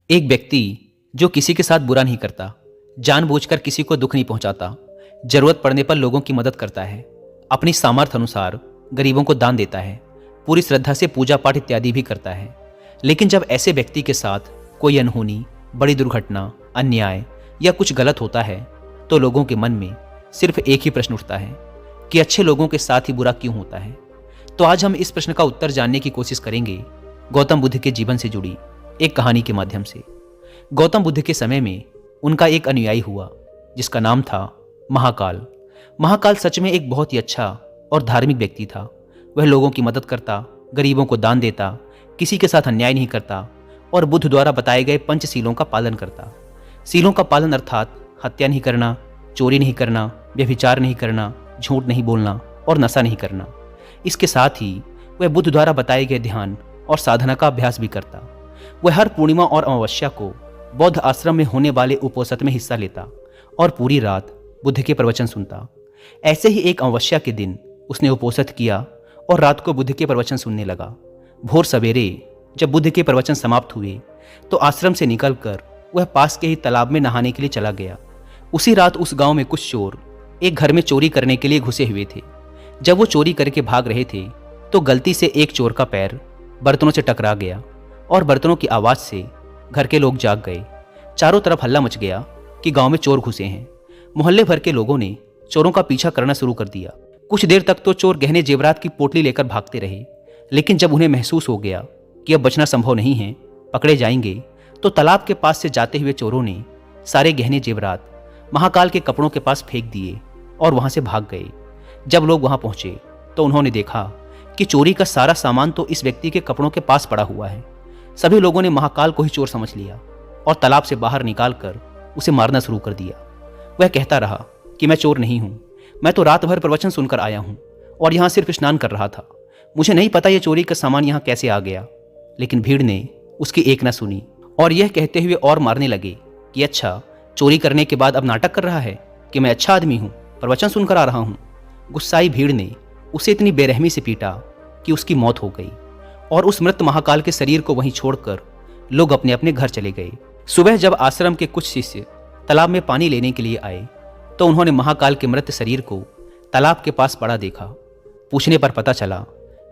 एक व्यक्ति जो किसी के साथ बुरा नहीं करता, जानबूझकर किसी को दुख नहीं पहुंचाता, जरूरत पड़ने पर लोगों की मदद करता है, अपनी सामर्थ्य अनुसार गरीबों को दान देता है, पूरी श्रद्धा से पूजा पाठ इत्यादि भी करता है। लेकिन जब ऐसे व्यक्ति के साथ कोई अनहोनी, बड़ी दुर्घटना, अन्याय या कुछ गलत होता है तो लोगों के मन में सिर्फ एक ही प्रश्न उठता है कि अच्छे लोगों के साथ ही बुरा क्यों होता है। तो आज हम इस प्रश्न का उत्तर जानने की कोशिश करेंगे गौतम बुद्ध के जीवन से जुड़ी एक कहानी के माध्यम से। गौतम बुद्ध के समय में उनका एक अनुयायी हुआ जिसका नाम था महाकाल। महाकाल सच में एक बहुत ही अच्छा और धार्मिक व्यक्ति था। वह लोगों की मदद करता, गरीबों को दान देता, किसी के साथ अन्याय नहीं करता और बुद्ध द्वारा बताए गए पंचशीलों का पालन करता। सीलों का पालन अर्थात हत्या नहीं करना, चोरी नहीं करना, व्यभिचार नहीं करना, झूठ नहीं बोलना और नशा नहीं करना। इसके साथ ही वह बुद्ध द्वारा बताए गए ध्यान और साधना का अभ्यास भी करता। वह हर पूर्णिमा और अमावस्या को बौद्ध आश्रम में होने वाले उपोषण में हिस्सा लेता और पूरी रात बुद्ध के प्रवचन सुनता। ऐसे ही एक अमावस्या के दिन उसने उपोषण किया और रात को बुद्ध के प्रवचन सुनने लगा। भोर सवेरे जब बुद्ध के प्रवचन समाप्त हुए तो आश्रम से निकलकर वह पास के ही तालाब में नहाने के लिए चला गया। उसी रात उस गांव में कुछ चोर एक घर में चोरी करने के लिए घुसे हुए थे। जब वो चोरी करके भाग रहे थे तो गलती से एक चोर का पैर बर्तनों से टकरा गया और बर्तनों की आवाज़ से घर के लोग जाग गए। चारों तरफ हल्ला मच गया कि गांव में चोर घुसे हैं। मोहल्ले भर के लोगों ने चोरों का पीछा करना शुरू कर दिया। कुछ देर तक तो चोर गहने जेवरात की पोटली लेकर भागते रहे, लेकिन जब उन्हें महसूस हो गया कि अब बचना संभव नहीं है, पकड़े जाएंगे, तो तालाब के पास से जाते हुए चोरों ने सारे गहने जेवरात महाकाल के कपड़ों के पास फेंक दिए और वहां से भाग गए। जब लोग वहां पहुंचे तो उन्होंने देखा कि चोरी का सारा सामान तो इस व्यक्ति के कपड़ों के पास पड़ा हुआ है। सभी लोगों ने महाकाल को ही चोर समझ लिया और तालाब से बाहर निकालकर उसे मारना शुरू कर दिया। वह कहता रहा कि मैं चोर नहीं हूं, मैं तो रात भर प्रवचन सुनकर आया हूं और यहां सिर्फ स्नान कर रहा था। मुझे नहीं पता ये चोरी का सामान यहां कैसे आ गया। लेकिन भीड़ ने उसकी एक न सुनी और यह कहते हुए और मारने लगे कि अच्छा, चोरी करने के बाद अब नाटक कर रहा है कि मैं अच्छा आदमी हूं, प्रवचन सुनकर आ रहा हूं। गुस्साई भीड़ ने उसे इतनी बेरहमी से पीटा कि उसकी मौत हो गई और उस मृत महाकाल के शरीर को वहीं छोड़कर लोग अपने अपने घर चले गए। सुबह जब आश्रम के कुछ शिष्य तालाब में पानी लेने के लिए आए तो उन्होंने महाकाल के मृत शरीर को तालाब के पास पड़ा देखा। पूछने पर पता चला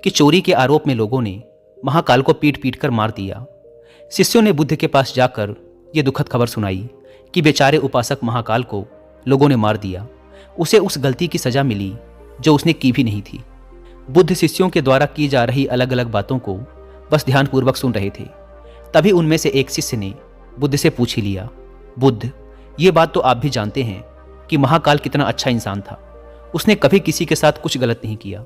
कि चोरी के आरोप में लोगों ने महाकाल को पीट पीट कर मार दिया। शिष्यों ने बुद्ध के पास जाकर ये दुखद खबर सुनाई कि बेचारे उपासक महाकाल को लोगों ने मार दिया। उसे उस गलती की सजा मिली जो उसने की भी नहीं थी। बुद्ध शिष्यों के द्वारा की जा रही अलग अलग बातों को बस ध्यानपूर्वक सुन रहे थे। तभी उनमें से एक शिष्य ने बुद्ध से पूछ ही लिया, बुद्ध, ये बात तो आप भी जानते हैं कि महाकाल कितना अच्छा इंसान था। उसने कभी किसी के साथ कुछ गलत नहीं किया,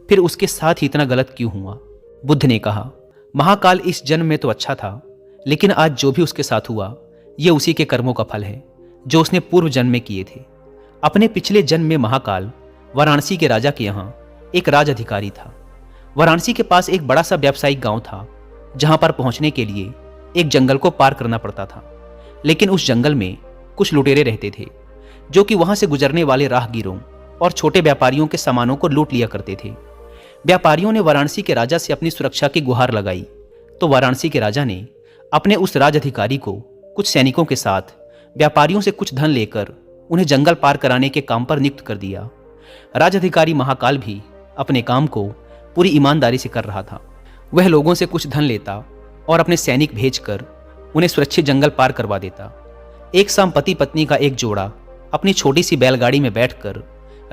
फिर उसके साथ ही इतना गलत क्यों हुआ? बुद्ध ने कहा, महाकाल इस जन्म में तो अच्छा था, लेकिन आज जो भी उसके साथ हुआ ये उसी के कर्मों का फल है जो उसने पूर्व जन्म में किए थे। अपने पिछले जन्म में महाकाल वाराणसी के राजा के यहाँ एक राज अधिकारी था। वाराणसी के पास एक बड़ा सा व्यावसायिक गांव था जहां पर पहुंचने के लिए एक जंगल को पार करना पड़ता था। लेकिन उस जंगल में कुछ लुटेरे रहते थे जो कि वहां से गुजरने वाले राहगीरों और छोटे व्यापारियों के सामानों को लूट लिया करते थे। व्यापारियों ने वाराणसी के राजा से अपनी सुरक्षा की गुहार लगाई तो वाराणसी के राजा ने अपने उस राज अधिकारी को कुछ सैनिकों के साथ व्यापारियों से कुछ धन लेकर उन्हें जंगल पार कराने के काम पर नियुक्त कर दिया। राज अधिकारी महाकाल भी अपने काम को पूरी ईमानदारी से कर रहा था। वह लोगों से कुछ धन लेता और अपने सैनिक भेजकर उन्हें सुरक्षित जंगल पार करवा देता। एक शाम पति पत्नी का एक जोड़ा अपनी छोटी सी बैलगाड़ी में बैठकर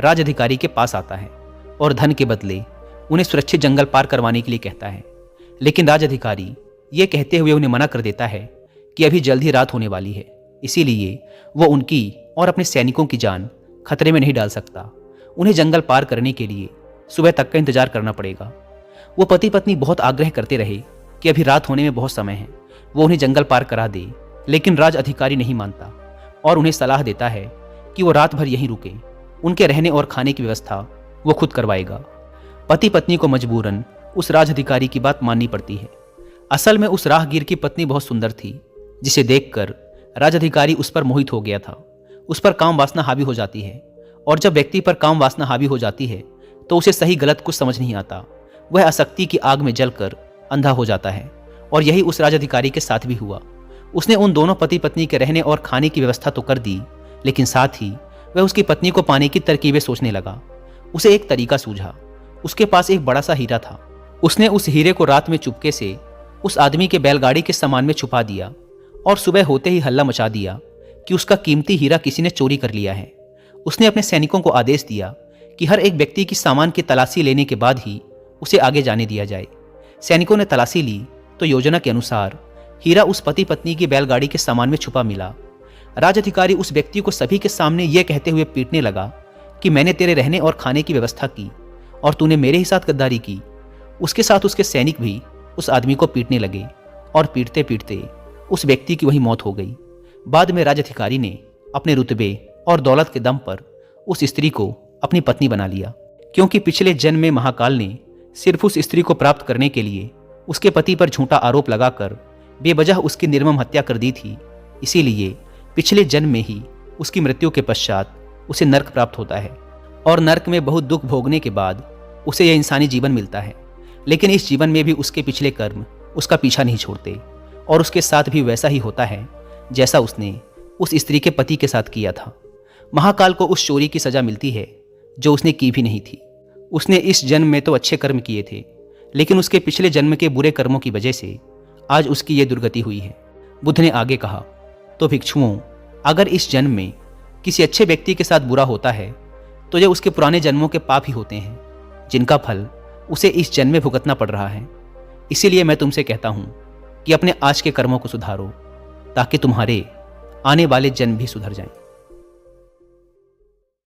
राज अधिकारी के पास आता है और धन के बदले उन्हें सुरक्षित जंगल पार करवाने के लिए कहता है। लेकिन राज अधिकारी ये कहते हुए उन्हें मना कर देता है कि अभी जल्द ही रात होने वाली है, इसीलिए वो उनकी और अपने सैनिकों की जान खतरे में नहीं डाल सकता। उन्हें जंगल पार करने के लिए सुबह तक का इंतजार करना पड़ेगा। वो पति पत्नी बहुत आग्रह करते रहे कि अभी रात होने में बहुत समय है, वो उन्हें जंगल पार करा दे, लेकिन राज अधिकारी नहीं मानता और उन्हें सलाह देता है कि वो रात भर यहीं रुके। उनके रहने और खाने की व्यवस्था वो खुद करवाएगा। पति पत्नी को मजबूरन उस राज अधिकारी की बात माननी पड़ती है। असल में उस राहगीर की पत्नी बहुत सुंदर थी, जिसे देखकर राज अधिकारी उस पर मोहित हो गया था। उस पर काम वासना हावी हो जाती है और जब व्यक्ति पर काम वासना हावी हो जाती है तो उसे सही गलत कुछ समझ नहीं आता। वह आसक्ति की आग में जलकर अंधा हो जाता है और यही उस राज अधिकारी के साथ भी हुआ। उसने उन दोनों पति पत्नी के रहने और खाने की व्यवस्था तो कर दी, लेकिन साथ ही वह उसकी पत्नी को पाने की तरकीबें सोचने लगा। उसे एक तरीका सूझा। उसके पास एक बड़ा सा हीरा था। उसने उस हीरे को रात में चुपके से उस आदमी के बैलगाड़ी के सामान में छुपा दिया और सुबह होते ही हल्ला मचा दिया कि उसका कीमती हीरा किसी ने चोरी कर लिया है। उसने अपने सैनिकों को आदेश दिया कि हर एक व्यक्ति की सामान की तलाशी लेने के बाद ही उसे आगे जाने दिया जाए। सैनिकों ने तलाशी ली तो योजना के अनुसार हीरा उस पति पत्नी की बैलगाड़ी के सामान में छुपा मिला। राज अधिकारी उस व्यक्ति को सभी के सामने यह कहते हुए पीटने लगा कि मैंने तेरे रहने और खाने की व्यवस्था की और तूने मेरे ही साथ गद्दारी की। उसके साथ उसके सैनिक भी उस आदमी को पीटने लगे और पीटते पीटते उस व्यक्ति की वही मौत हो गई। बाद में राज अधिकारी ने अपने रुतबे और दौलत के दम पर उस स्त्री को अपनी पत्नी बना लिया, क्योंकि पिछले जन्म में महाकाल ने सिर्फ उस स्त्री को प्राप्त करने के लिए उसके पति पर झूठा आरोप लगाकर बेवजह उसकी निर्मम हत्या कर दी थी। इसीलिए पिछले जन्म में ही उसकी मृत्यु के पश्चात उसे नर्क प्राप्त होता है और नर्क में बहुत दुख भोगने के बाद उसे यह इंसानी जीवन मिलता है। लेकिन इस जीवन में भी उसके पिछले कर्म उसका पीछा नहीं छोड़ते और उसके साथ भी वैसा ही होता है जैसा उसने उस स्त्री के पति के साथ किया था। महाकाल को उस चोरी की सजा मिलती है जो उसने की भी नहीं थी। उसने इस जन्म में तो अच्छे कर्म किए थे, लेकिन उसके पिछले जन्म के बुरे कर्मों की वजह से आज उसकी ये दुर्गति हुई है। बुद्ध ने आगे कहा, तो भिक्षुओं, अगर इस जन्म में किसी अच्छे व्यक्ति के साथ बुरा होता है तो यह उसके पुराने जन्मों के पाप ही होते हैं, जिनका फल उसे इस जन्म में भुगतना पड़ रहा है। इसीलिए मैं तुमसे कहता हूं कि अपने आज के कर्मों को सुधारो, ताकि तुम्हारे आने वाले जन्म भी सुधर जाएं।